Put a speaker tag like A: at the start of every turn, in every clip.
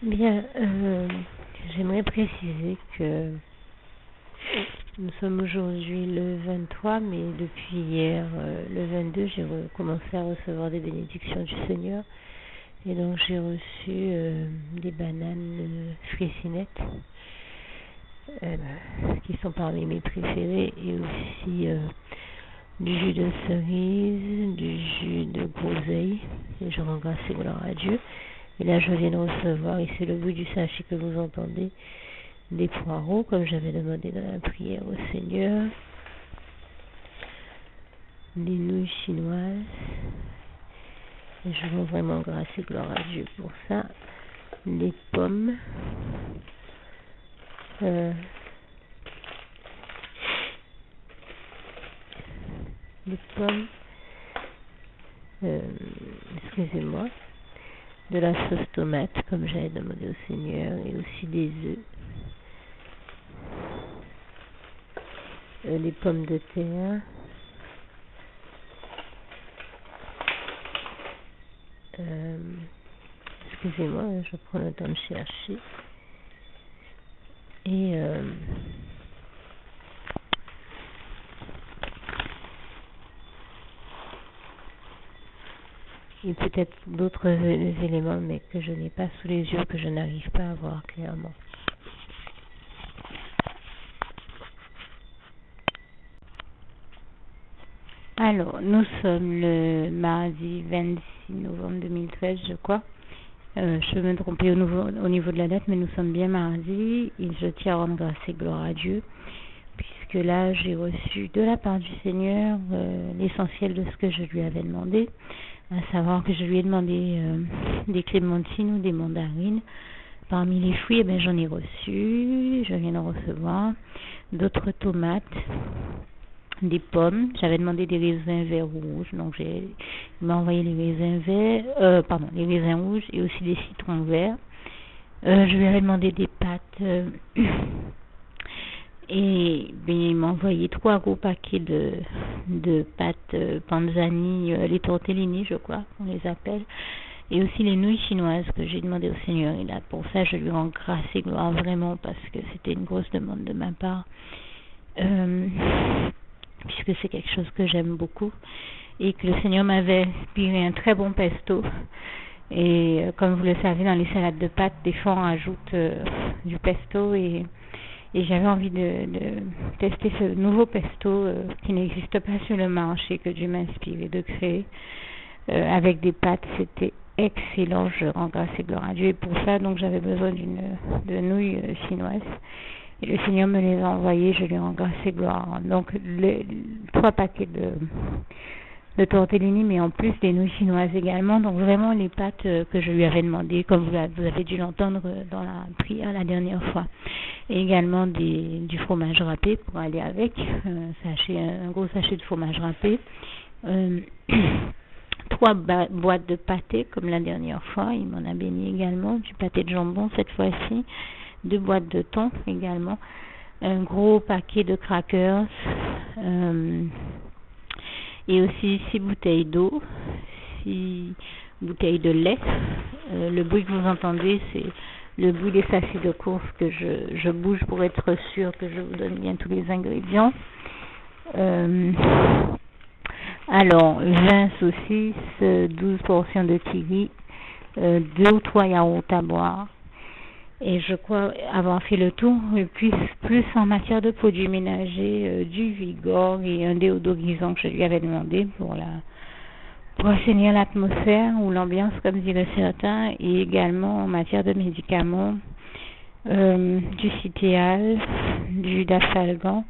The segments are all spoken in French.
A: Bien, j'aimerais préciser que nous sommes aujourd'hui le 23, mais depuis hier, le 22, j'ai commencé à recevoir des bénédictions du Seigneur. Et donc j'ai reçu des bananes fraissinettes, qui sont parmi mes préférées, et aussi du jus de cerise, du jus de groseille. Et je rends grâce et gloire à Dieu. Et là, je viens de recevoir, et c'est le bruit du sachet que vous entendez, des poireaux, comme j'avais demandé dans la prière au Seigneur, des nouilles chinoises. Et je rends vraiment grâce et gloire à Dieu pour ça. Les pommes, excusez-moi, de la sauce tomate, comme j'avais demandé au Seigneur, et aussi des œufs, les pommes de terre, excusez-moi, je prends le temps de chercher, et peut-être d'autres éléments, mais que je n'ai pas sous les yeux, que je n'arrive pas à voir clairement. Alors, nous sommes le mardi 26 novembre 2013, je crois. Je peux me tromper au niveau de la date, mais nous sommes bien mardi, et je tiens à rendre grâce et gloire à Dieu, puisque là, j'ai reçu de la part du Seigneur l'essentiel de ce que je lui avais demandé, à savoir que je lui ai demandé des clémentines ou des mandarines. Parmi les fruits, j'en ai reçu, je viens de recevoir d'autres tomates, des pommes. J'avais demandé des raisins verts rouges, donc il m'a envoyé les raisins les raisins rouges, et aussi des citrons verts. Je lui avais demandé des pâtes et il m'a envoyé 3 gros paquets de pâtes panzani, les tortellini, je crois qu'on les appelle, et aussi les nouilles chinoises que j'ai demandé au Seigneur. Et là, pour ça, je lui rends grâce et gloire vraiment, parce que c'était une grosse demande de ma part, puisque c'est quelque chose que j'aime beaucoup, et que le Seigneur m'avait inspiré un très bon pesto. Et comme vous le savez, dans les salades de pâtes, des fois on rajoute du pesto, et j'avais envie de tester ce nouveau pesto qui n'existe pas sur le marché, que Dieu m'a inspiré de créer avec des pâtes. C'était excellent, je rends grâce et gloire à Dieu. Et pour ça, donc, j'avais besoin de nouilles chinoises. Et le Seigneur me les a envoyées, je lui rends grâce et gloire. Donc, 3 paquets de tortellini, mais en plus des nouilles chinoises également. Donc, vraiment les pâtes que je lui avais demandé, comme vous avez dû l'entendre dans la prière la dernière fois. Et également du fromage râpé pour aller avec, un gros sachet de fromage râpé. 3 boîtes de pâté, comme la dernière fois, il m'en a béni également, du pâté de jambon cette fois-ci, 2 boîtes de thon également, un gros paquet de crackers, et aussi 6 bouteilles d'eau, 6 bouteilles de lait. Le bruit que vous entendez, c'est le bruit des sachets de course que je bouge pour être sûr que je vous donne bien tous les ingrédients. Alors, 20 saucisses, 12 portions de kiwi, 2 ou 3 yaourts à boire. Et je crois avoir fait le tour, plus en matière de produits ménagers, du Vigor et un déodorisant que je lui avais demandé pour assainir l'atmosphère ou l'ambiance, comme dirait certains, et également en matière de médicaments, du Citéal, du Dafalgan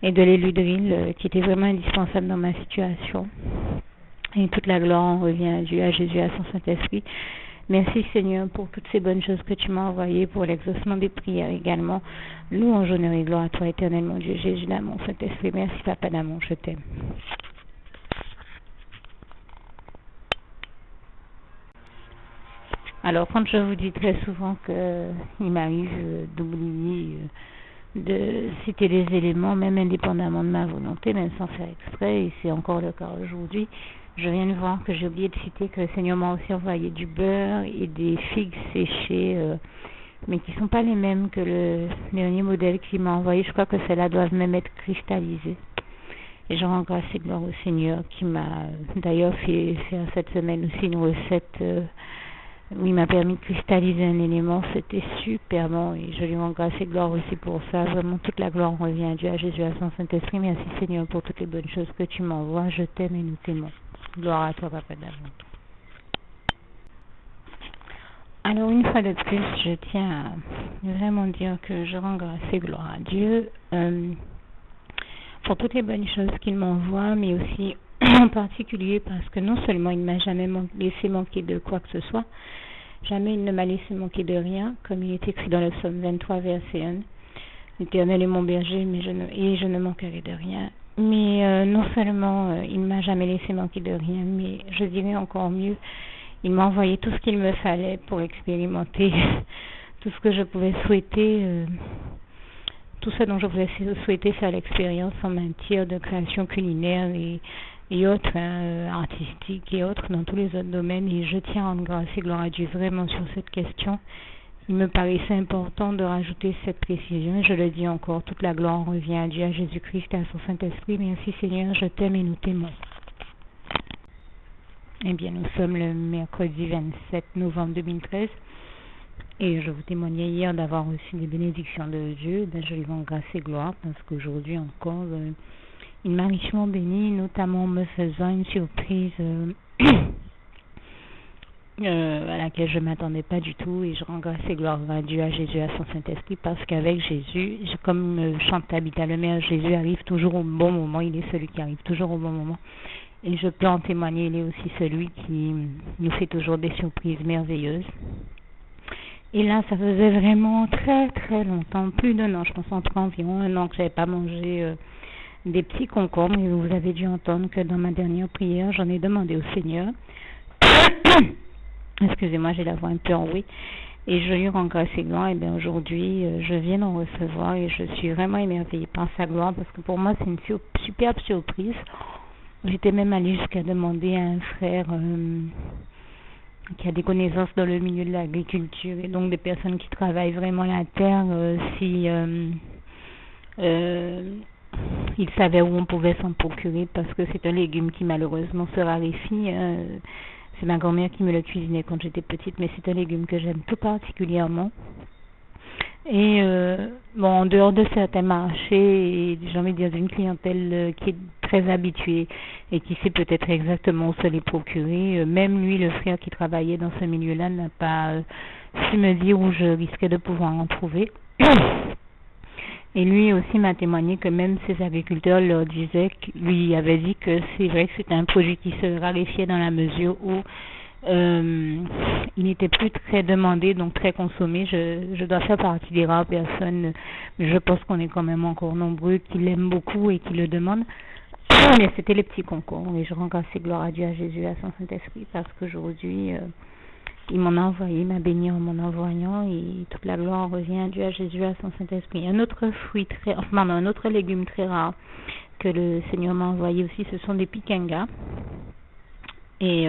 A: et de l'Eludril, qui était vraiment indispensable dans ma situation. Et toute la gloire en revient à Dieu, à Jésus, à son Saint-Esprit. Merci Seigneur pour toutes ces bonnes choses que tu m'as envoyées, pour l'exaucement des prières également. Louange, honneur et gloire à toi, éternel mon Dieu, Jésus d'amour, Saint-Esprit. Merci Papa d'amour, je t'aime. Alors, quand je vous dis très souvent qu'il m'arrive d'oublier de citer les éléments, même indépendamment de ma volonté, même sans faire exprès, et c'est encore le cas aujourd'hui, Je viens de voir que j'ai oublié de citer que le Seigneur m'a aussi envoyé du beurre et des figues séchées, mais qui ne sont pas les mêmes que le dernier modèle qu'il m'a envoyé. Je crois que celles-là doivent même être cristallisées. Et je rends grâce et gloire au Seigneur qui m'a d'ailleurs fait faire cette semaine aussi une recette où il m'a permis de cristalliser un élément. C'était super bon et je lui rends grâce et gloire aussi pour ça. Vraiment, toute la gloire revient à Dieu, à Jésus, à son Saint-Esprit. Merci Seigneur pour toutes les bonnes choses que tu m'envoies. Je t'aime et nous t'aimons. Gloire à toi, Papa d'amour. Alors, une fois de plus, je tiens à vraiment dire que je rends grâce et gloire à Dieu pour toutes les bonnes choses qu'il m'envoie, mais aussi en particulier parce que non seulement il ne m'a jamais laissé manquer de quoi que ce soit, jamais il ne m'a laissé manquer de rien, comme il est écrit dans le psaume 23, verset 1. L'Éternel est mon berger, et je ne manquerai de rien. Mais non seulement il ne m'a jamais laissé manquer de rien, mais je dirais encore mieux, il m'a envoyé tout ce qu'il me fallait pour expérimenter tout ce que je pouvais souhaiter, tout ce dont je pouvais souhaiter faire l'expérience en matière de création culinaire et autres, artistiques et autres, dans tous les autres domaines. Et je tiens à rendre grâce et gloire à Dieu vraiment sur cette question. Il me paraissait important de rajouter cette précision. Je le dis encore, toute la gloire revient à Dieu, à Jésus-Christ et à son Saint-Esprit. Merci Seigneur, je t'aime et nous t'aimons. Eh bien, nous sommes le mercredi 27 novembre 2013 et je vous témoignais hier d'avoir reçu des bénédictions de Dieu. Je lui rends grâce et gloire parce qu'aujourd'hui encore, il m'a richement béni, notamment en me faisant une surprise à laquelle je ne m'attendais pas du tout, et je rends grâce et gloire à Dieu, à Jésus, à son Saint-Esprit, parce qu'avec Jésus, comme chante Tabitha le Maire, Jésus arrive toujours au bon moment, il est celui qui arrive toujours au bon moment, et je peux en témoigner, il est aussi celui qui nous fait toujours des surprises merveilleuses. Et là, ça faisait vraiment très très longtemps, plus d'un an, je pense environ un an que je n'avais pas mangé des petits concombres, et vous avez dû entendre que dans ma dernière prière, j'en ai demandé au Seigneur. Excusez-moi, j'ai la voix un peu enrouée. Et je lui rends grâce et gloire. Et bien aujourd'hui, je viens d'en recevoir et je suis vraiment émerveillée par sa gloire parce que pour moi, c'est une superbe surprise. J'étais même allée jusqu'à demander à un frère qui a des connaissances dans le milieu de l'agriculture et donc des personnes qui travaillent vraiment la terre, si il savait où on pouvait s'en procurer parce que c'est un légume qui malheureusement se raréfie. C'est ma grand-mère qui me le cuisinait quand j'étais petite, mais c'est un légume que j'aime tout particulièrement. Et bon, en dehors de certains marchés, et j'ai envie de dire d'une clientèle qui est très habituée et qui sait peut-être exactement où se les procurer, même lui, le frère qui travaillait dans ce milieu-là, n'a pas su me dire où je risquais de pouvoir en trouver. Et lui aussi m'a témoigné que même ses agriculteurs leur disaient, lui avait dit que c'est vrai que c'était un produit qui se raréfiait dans la mesure où il n'était plus très demandé, donc très consommé. Je dois faire partie des rares personnes, mais je pense qu'on est quand même encore nombreux qui l'aiment beaucoup et qui le demandent. Mais c'était les petits concours et je rends grâce et gloire à Dieu, à Jésus, à son Saint-Esprit, parce qu'aujourd'hui il m'en a envoyé, il m'a béni en m'en envoyant et toute la gloire revient à Dieu, à Jésus, à son Saint-Esprit. Un autre un autre légume très rare que le Seigneur m'a envoyé aussi, ce sont des piquangas. Et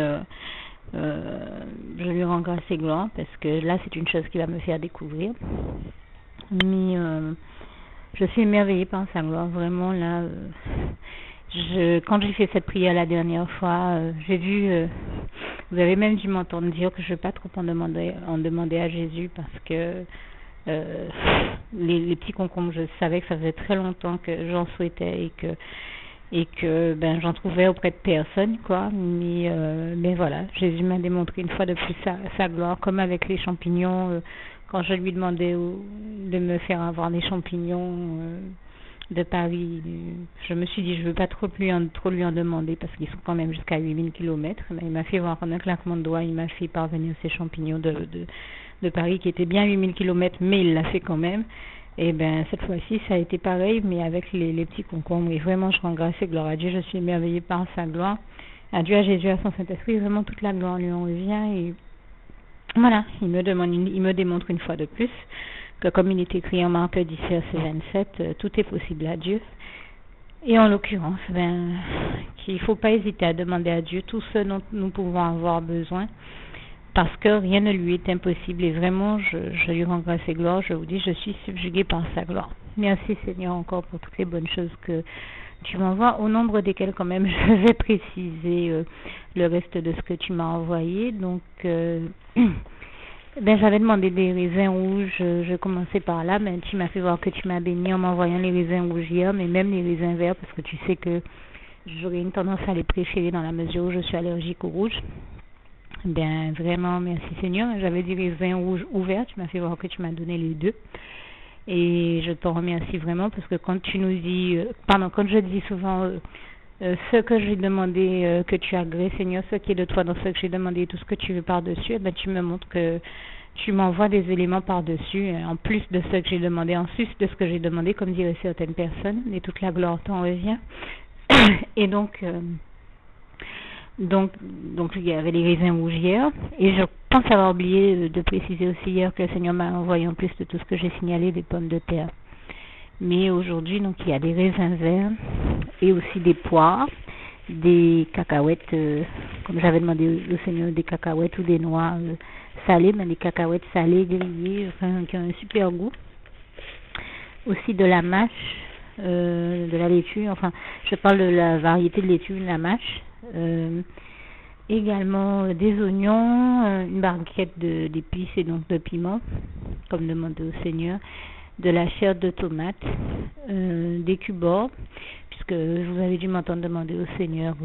A: je lui rends grâce et gloire parce que là c'est une chose qui va me faire découvrir. Mais je suis émerveillée par sa gloire, vraiment là. Quand j'ai fait cette prière la dernière fois, j'ai vu, vous avez même dû m'entendre dire que je ne vais pas trop en demander à Jésus parce que les petits concombres, je savais que ça faisait très longtemps que j'en souhaitais et que ben j'en trouvais auprès de personne, quoi. Mais voilà, Jésus m'a démontré une fois de plus sa gloire, comme avec les champignons, quand je lui demandais de me faire avoir des champignons de Paris, je me suis dit je veux pas trop lui en demander parce qu'ils sont quand même jusqu'à 8000 km. Il m'a fait voir en un claquement de doigts, il m'a fait parvenir ces champignons de Paris qui étaient bien 8000 km, mais il l'a fait quand même. Et bien cette fois-ci ça a été pareil, mais avec les petits concombres. Et vraiment je rends grâce et gloire à Dieu, je suis émerveillée par sa gloire. À Dieu, à Jésus, à son Saint-Esprit, vraiment toute la gloire lui en revient. Et voilà, il me démontre une fois de plus que comme il est écrit en Marc 10, verset 27, tout est possible à Dieu. Et en l'occurrence, qu'il ne faut pas hésiter à demander à Dieu tout ce dont nous pouvons avoir besoin, parce que rien ne lui est impossible. Et vraiment, je lui rends grâce et gloire. Je vous dis, je suis subjuguée par sa gloire. Merci Seigneur encore pour toutes les bonnes choses que tu m'envoies, au nombre desquelles quand même je vais préciser le reste de ce que tu m'as envoyé. Donc, j'avais demandé des raisins rouges, je commençais par là, mais tu m'as fait voir que tu m'as béni en m'envoyant les raisins rouges hier, mais même les raisins verts, parce que tu sais que j'aurais une tendance à les préférer dans la mesure où je suis allergique au rouge. Vraiment, merci Seigneur. J'avais dit raisins rouges ou verts, tu m'as fait voir que tu m'as donné les deux. Et je te remercie vraiment parce que quand tu nous dis, quand je dis souvent ce que j'ai demandé, que tu agrées, Seigneur, ce qui est de toi dans ce que j'ai demandé, tout ce que tu veux par-dessus, tu me montres que tu m'envoies des éléments par-dessus, en plus de ce que j'ai demandé, en plus de ce que j'ai demandé, comme diraient certaines personnes, et toute la gloire t'en revient. Et donc, il y avait les raisins rouges hier, et je pense avoir oublié de préciser aussi hier que le Seigneur m'a envoyé en plus de tout ce que j'ai signalé des pommes de terre. Mais aujourd'hui, donc il y a des raisins verts et aussi des poires, des cacahuètes, comme j'avais demandé au Seigneur, des cacahuètes ou des noix salées, mais des cacahuètes salées, grillées, qui ont un super goût. Aussi de la mâche, de la laitue, je parle de la variété de laitue, de la mâche. Également des oignons, une barquette d'épices et donc de piment, comme demandé au Seigneur, de la chair de tomate, des cubes, puisque je vous avais dû m'entendre demander au Seigneur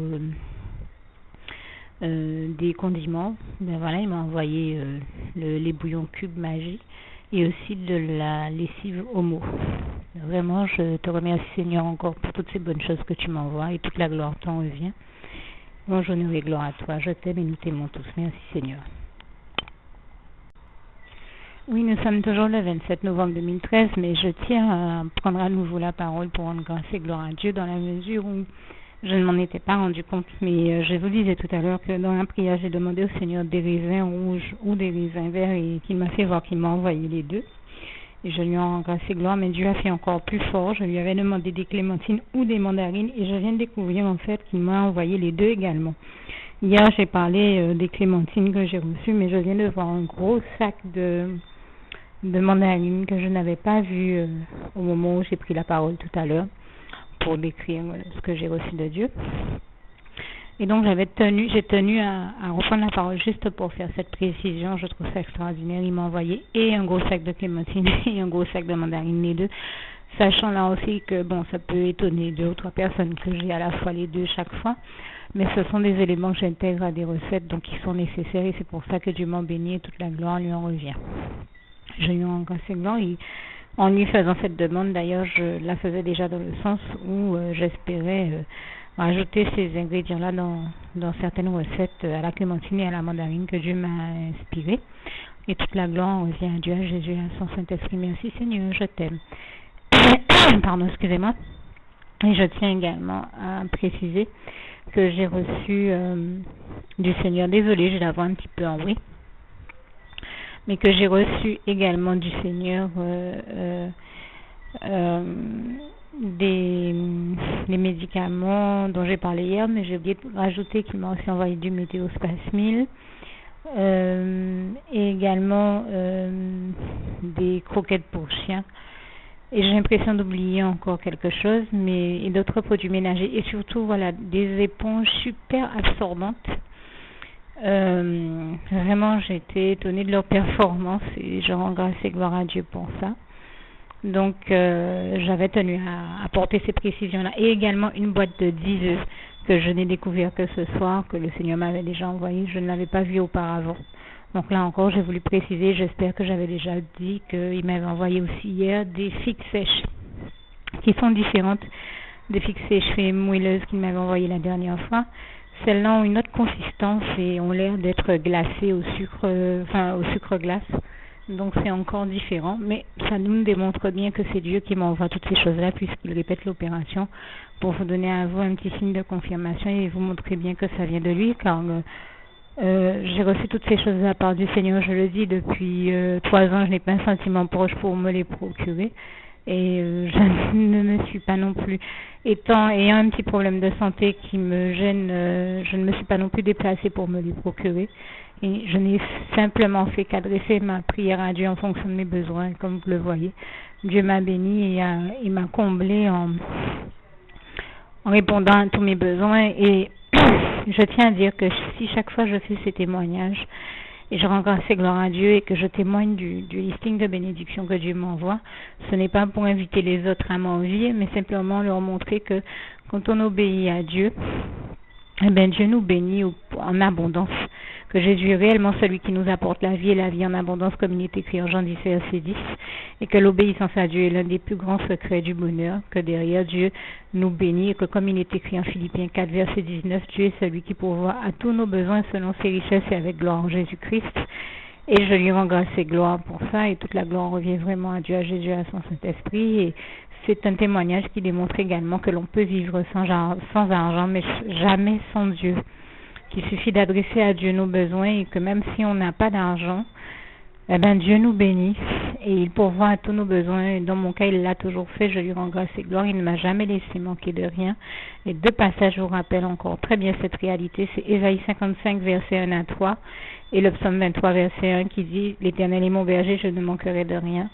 A: des condiments. Voilà, il m'a envoyé les bouillons cubes Magie et aussi de la lessive Homo. Vraiment, je te remercie Seigneur encore pour toutes ces bonnes choses que tu m'envoies et toute la gloire t'en revient. Bonjour, nous et gloire à toi. Je t'aime et nous t'aimons tous. Merci Seigneur. Oui, nous sommes toujours le 27 novembre 2013, mais je tiens à prendre à nouveau la parole pour rendre grâce et gloire à Dieu dans la mesure où je ne m'en étais pas rendu compte. Mais je vous disais tout à l'heure que dans la prière, j'ai demandé au Seigneur des raisins rouges ou des raisins verts et qu'il m'a fait voir qu'il m'a envoyé les deux. Et je lui rends grâce et gloire, mais Dieu a fait encore plus fort. Je lui avais demandé des clémentines ou des mandarines et je viens de découvrir en fait qu'il m'a envoyé les deux également. Hier, j'ai parlé des clémentines que j'ai reçues, mais je viens de voir un gros sac de mandarines que je n'avais pas vu au moment où j'ai pris la parole tout à l'heure pour décrire ce que j'ai reçu de Dieu. Et donc j'ai tenu à reprendre la parole juste pour faire cette précision. Je trouve ça extraordinaire. Il m'a envoyé et un gros sac de clémentine et un gros sac de mandarines, les deux. Sachant là aussi que ça peut étonner 2 ou 3 personnes que j'ai à la fois les deux chaque fois. Mais ce sont des éléments que j'intègre à des recettes donc qui sont nécessaires et c'est pour ça que Dieu m'en bénit et toute la gloire lui en revient. Je lui rends grâce et gloire. En lui faisant cette demande, d'ailleurs, je la faisais déjà dans le sens où j'espérais rajouter ces ingrédients-là dans certaines recettes à la clémentine et à la mandarine que Dieu m'a inspiré. Et toute la gloire revient à Dieu, à Jésus, à son Saint-Esprit. Merci Seigneur, je t'aime. Pardon, excusez-moi. Et je tiens également à préciser que j'ai reçu du Seigneur, désolée, j'ai la voix un petit peu en bruit, mais que j'ai reçu également du Seigneur des médicaments dont j'ai parlé hier, mais j'ai oublié de rajouter qu'il m'a aussi envoyé du météospasmil et également des croquettes pour chiens. Et j'ai l'impression d'oublier encore quelque chose, et d'autres produits ménagers et surtout des éponges super absorbantes. Vraiment, j'ai été étonnée de leur performance et je rends grâce et gloire à Dieu pour ça. Donc, j'avais tenu à apporter ces précisions-là. Et également une boîte de 10 œufs que je n'ai découvert que ce soir, que le Seigneur m'avait déjà envoyé. Je ne l'avais pas vu auparavant. Donc là encore, j'ai voulu préciser, j'espère que j'avais déjà dit qu'il m'avait envoyé aussi hier des figues sèches qui sont différentes des figues sèches et moelleuses qu'il m'avait envoyé la dernière fois. Celles-là ont une autre consistance et ont l'air d'être glacées au sucre glace. Donc c'est encore différent, mais ça nous démontre bien que c'est Dieu qui m'envoie toutes ces choses-là puisqu'il répète l'opération pour vous donner à vous un petit signe de confirmation et vous montrer bien que ça vient de lui, car j'ai reçu toutes ces choses de la part du Seigneur, je le dis, depuis 3 ans, je n'ai pas un sentiment proche pour me les procurer. et je ne me suis pas non plus, ayant un petit problème de santé qui me gêne, je ne me suis pas non plus déplacée pour me les procurer. Et je n'ai simplement fait qu'adresser ma prière à Dieu en fonction de mes besoins, comme vous le voyez. Dieu m'a béni et il m'a comblé en répondant à tous mes besoins. Et je tiens à dire que si chaque fois je fais ces témoignages et je rends grâce et gloire à Dieu et que je témoigne du listing de bénédiction que Dieu m'envoie, ce n'est pas pour inviter les autres à m'envier, mais simplement leur montrer que quand on obéit à Dieu, eh bien, Dieu nous bénit en abondance, que Jésus est réellement celui qui nous apporte la vie et la vie en abondance, comme il est écrit en Jean 10, verset 10, et que l'obéissance à Dieu est l'un des plus grands secrets du bonheur, que derrière Dieu nous bénit, et que comme il est écrit en Philippiens 4, verset 19, Dieu est celui qui pourvoit à tous nos besoins selon ses richesses et avec gloire en Jésus-Christ. Et je lui rends grâce et gloire pour ça, et toute la gloire revient vraiment à Dieu, à Jésus, à son Saint-Esprit, et c'est un témoignage qui démontre également que l'on peut vivre sans argent, mais jamais sans Dieu. Qu'il suffit d'adresser à Dieu nos besoins et que même si on n'a pas d'argent, eh ben Dieu nous bénit et il pourvoit à tous nos besoins. Et dans mon cas, il l'a toujours fait. Je lui rends grâce et gloire. Il ne m'a jamais laissé manquer de rien. Et deux passages vous rappellent encore très bien cette réalité. C'est Ésaïe 55, verset 1 à 3 et le psaume 23, verset 1 qui dit « L'Éternel est mon berger, je ne manquerai de rien ».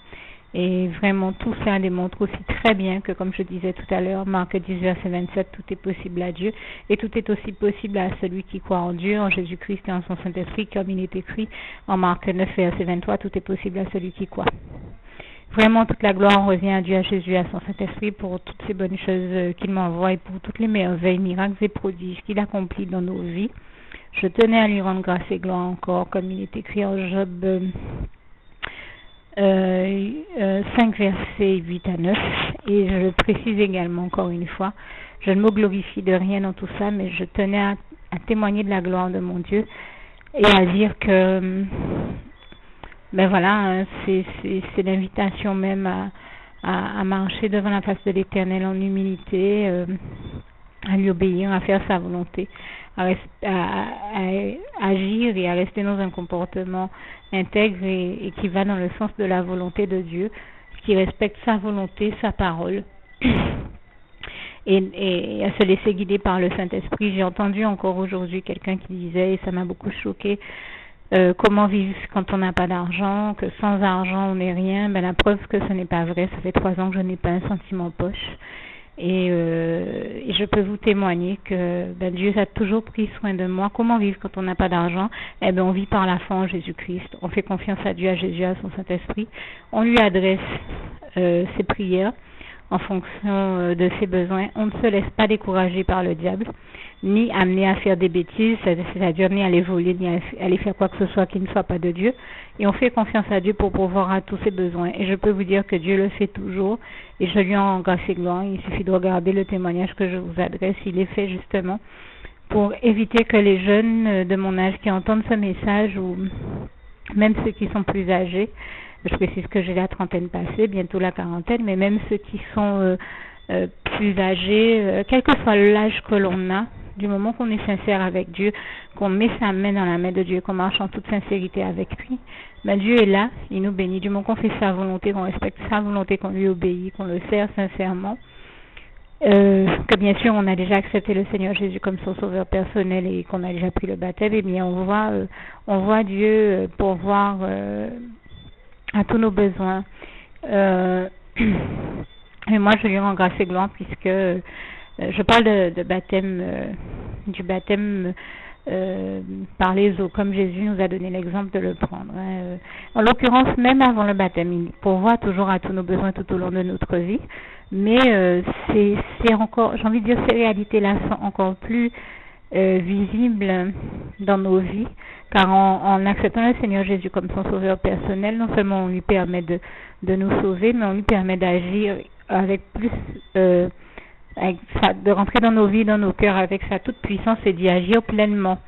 A: Et vraiment, tout ça démontre aussi très bien que, comme je disais tout à l'heure, Marc 10, verset 27, tout est possible à Dieu. Et tout est aussi possible à celui qui croit en Dieu, en Jésus-Christ et en son Saint-Esprit, comme il est écrit en Marc 9, verset 23, tout est possible à celui qui croit. Vraiment, toute la gloire revient à Dieu, à Jésus, à son Saint-Esprit, pour toutes ces bonnes choses qu'il m'envoie et pour toutes les merveilles, miracles et prodiges qu'il accomplit dans nos vies. Je tenais à lui rendre grâce et gloire encore, comme il est écrit en Job 5 versets 8 à 9, et je le précise également encore une fois, je ne me glorifie de rien dans tout ça, mais je tenais à témoigner de la gloire de mon Dieu et à dire que ben voilà, c'est l'invitation même à marcher devant la face de l'Éternel en humilité, à lui obéir, à faire sa volonté, à agir et à rester dans un comportement intègre et qui va dans le sens de la volonté de Dieu, qui respecte sa volonté, sa parole, et à se laisser guider par le Saint-Esprit. J'ai entendu encore aujourd'hui quelqu'un qui disait, et ça m'a beaucoup choqué, comment vivre quand on n'a pas d'argent, que sans argent on n'est rien. Ben, la preuve que ce n'est pas vrai, ça fait 3 ans que je n'ai pas un centime en poche. Et je peux vous témoigner que Dieu a toujours pris soin de moi. Comment vivre quand on n'a pas d'argent? Eh bien, on vit par la foi en Jésus-Christ. On fait confiance à Dieu, à Jésus, à son Saint-Esprit. On lui adresse ses prières en fonction de ses besoins. On ne se laisse pas décourager par le diable, ni amener à faire des bêtises, c'est-à-dire ni à aller voler, ni à aller faire quoi que ce soit qui ne soit pas de Dieu. Et on fait confiance à Dieu pour pourvoir à tous ses besoins. Et je peux vous dire que Dieu le fait toujours. Et je lui en rends grâce et gloire. Il suffit de regarder le témoignage que je vous adresse. Il est fait justement pour éviter que les jeunes de mon âge qui entendent ce message, ou même ceux qui sont plus âgés, je précise que j'ai la trentaine passée, bientôt la quarantaine, mais même ceux qui sont plus âgés, quel que soit l'âge que l'on a, du moment qu'on est sincère avec Dieu, qu'on met sa main dans la main de Dieu, qu'on marche en toute sincérité avec lui, Dieu est là, il nous bénit. Du moment qu'on fait sa volonté, qu'on respecte sa volonté, qu'on lui obéit, qu'on le sert sincèrement, que bien sûr on a déjà accepté le Seigneur Jésus comme son sauveur personnel et qu'on a déjà pris le baptême, et bien on voit Dieu pourvoir à tous nos besoins. Et moi je lui rends grâce et gloire puisque je parle de baptême, du baptême par les eaux, comme Jésus nous a donné l'exemple de le prendre. En l'occurrence, même avant le baptême, il pourvoit toujours à tous nos besoins tout au long de notre vie. Mais c'est encore, j'ai envie de dire, ces réalités-là sont encore plus visibles dans nos vies, car en acceptant le Seigneur Jésus comme son sauveur personnel, non seulement on lui permet de nous sauver, mais on lui permet d'agir avec plus de rentrer dans nos vies, dans nos cœurs avec sa toute puissance et d'y agir pleinement.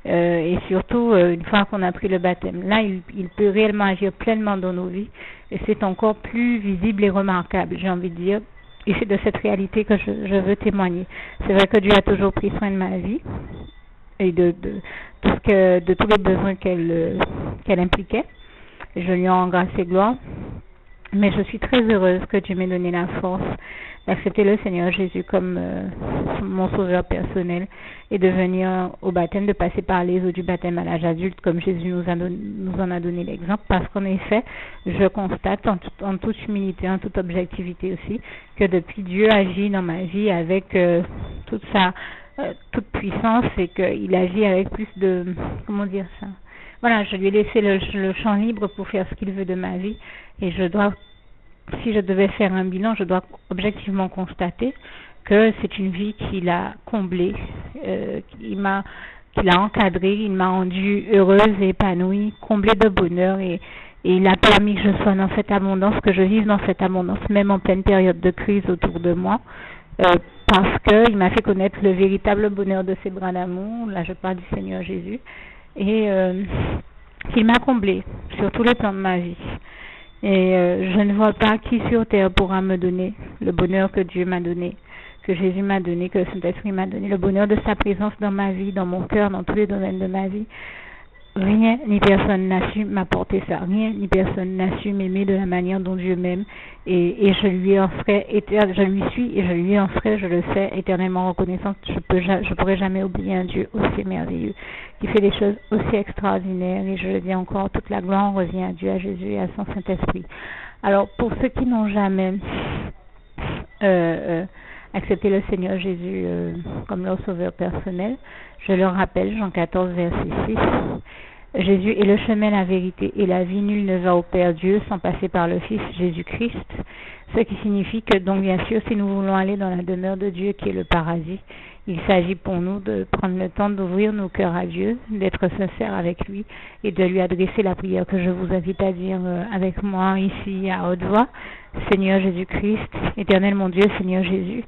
A: Et surtout, une fois qu'on a pris le baptême, là, il peut réellement agir pleinement dans nos vies. Et c'est encore plus visible et remarquable, j'ai envie de dire. Et c'est de cette réalité que je veux témoigner. C'est vrai que Dieu a toujours pris soin de ma vie et de tous les besoins qu'elle impliquait. Je lui en rends grâce et gloire. Mais je suis très heureuse que Dieu m'ait donné la force d'accepter le Seigneur Jésus comme mon sauveur personnel et de venir au baptême, de passer par les eaux du baptême à l'âge adulte comme Jésus nous en a donné l'exemple, parce qu'en effet, je constate en toute humilité, en toute objectivité aussi, que depuis Dieu agit dans ma vie avec toute puissance, et qu'il agit avec plus de, comment dire ça, voilà, je lui ai laissé le champ libre pour faire ce qu'il veut de ma vie, et si je devais faire un bilan, je dois objectivement constater que c'est une vie qu'il a comblée, qu'il a encadrée, il m'a rendue heureuse et épanouie, comblée de bonheur, et il a permis que je sois dans cette abondance, que je vive dans cette abondance, même en pleine période de crise autour de moi, parce qu'il m'a fait connaître le véritable bonheur de ses bras d'amour. Là, je parle du Seigneur Jésus, et qu'il m'a comblée sur tous les plans de ma vie. Et je ne vois pas qui sur terre pourra me donner le bonheur que Dieu m'a donné, que Jésus m'a donné, que le Saint-Esprit m'a donné, le bonheur de sa présence dans ma vie, dans mon cœur, dans tous les domaines de ma vie. Rien ni personne n'a su m'apporter ça. Rien ni personne n'a su m'aimer de la manière dont Dieu m'aime. Et je lui suis et je lui en serai, je le sais, éternellement reconnaissante. Je pourrai jamais oublier un Dieu aussi merveilleux, qui fait des choses aussi extraordinaires. Et je le dis encore, toute la gloire revient à Dieu, à Jésus et à son Saint-Esprit. Alors, pour ceux qui n'ont jamais accepté le Seigneur Jésus comme leur sauveur personnel, je leur rappelle, Jean 14, verset 6, Jésus est le chemin, la vérité et la vie. Nul ne va au Père Dieu sans passer par le Fils Jésus-Christ. Ce qui signifie que, donc bien sûr, si nous voulons aller dans la demeure de Dieu qui est le paradis, il s'agit pour nous de prendre le temps d'ouvrir nos cœurs à Dieu, d'être sincères avec lui et de lui adresser la prière que je vous invite à dire avec moi ici à haute voix. Seigneur Jésus-Christ, éternel mon Dieu, Seigneur Jésus,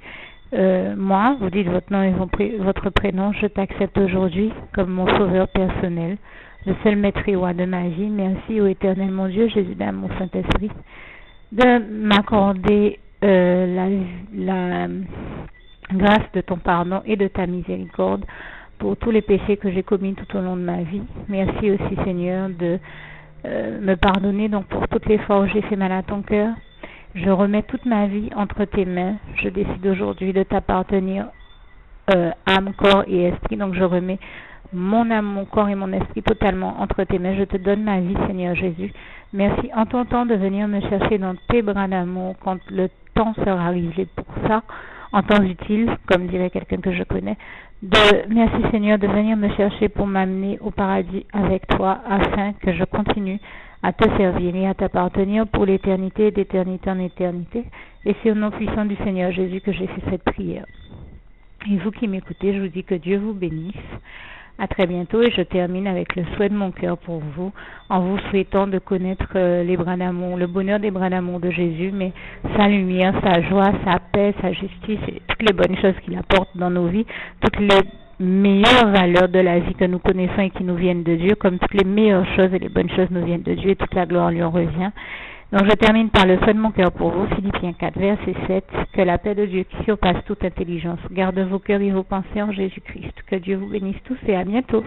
A: moi, vous dites votre nom et votre prénom, je t'accepte aujourd'hui comme mon sauveur personnel, le seul maître et roi de ma vie. Merci ô éternel mon Dieu, Jésus d'amour, Saint-Esprit, de m'accorder la grâce de ton pardon et de ta miséricorde pour tous les péchés que j'ai commis tout au long de ma vie. Merci aussi Seigneur de me pardonner donc pour toutes les fois où j'ai fait mal à ton cœur. Je remets toute ma vie entre tes mains. Je décide aujourd'hui de t'appartenir âme, corps et esprit. Donc je remets mon âme, mon corps et mon esprit totalement entre tes mains. Je te donne ma vie, Seigneur Jésus. Merci en ton temps de venir me chercher dans tes bras d'amour quand le temps sera arrivé pour ça, en temps utile, comme dirait quelqu'un que je connais. Merci Seigneur de venir me chercher pour m'amener au paradis avec toi, afin que je continue à te servir et à t'appartenir pour l'éternité et d'éternité en éternité. Et c'est au nom puissant du Seigneur Jésus que j'ai fait cette prière. Et vous qui m'écoutez, je vous dis que Dieu vous bénisse. À très bientôt, et je termine avec le souhait de mon cœur pour vous, en vous souhaitant de connaître les bras d'amour, le bonheur des bras d'amour de Jésus, mais sa lumière, sa joie, sa paix, sa justice, et toutes les bonnes choses qu'il apporte dans nos vies, toutes les meilleures valeurs de la vie que nous connaissons et qui nous viennent de Dieu, comme toutes les meilleures choses et les bonnes choses nous viennent de Dieu, et toute la gloire lui en revient. Donc je termine par le souhait de mon cœur pour vous, Philippiens 4, verset 7, que la paix de Dieu qui surpasse toute intelligence garde vos cœurs et vos pensées en Jésus-Christ. Que Dieu vous bénisse tous et à bientôt.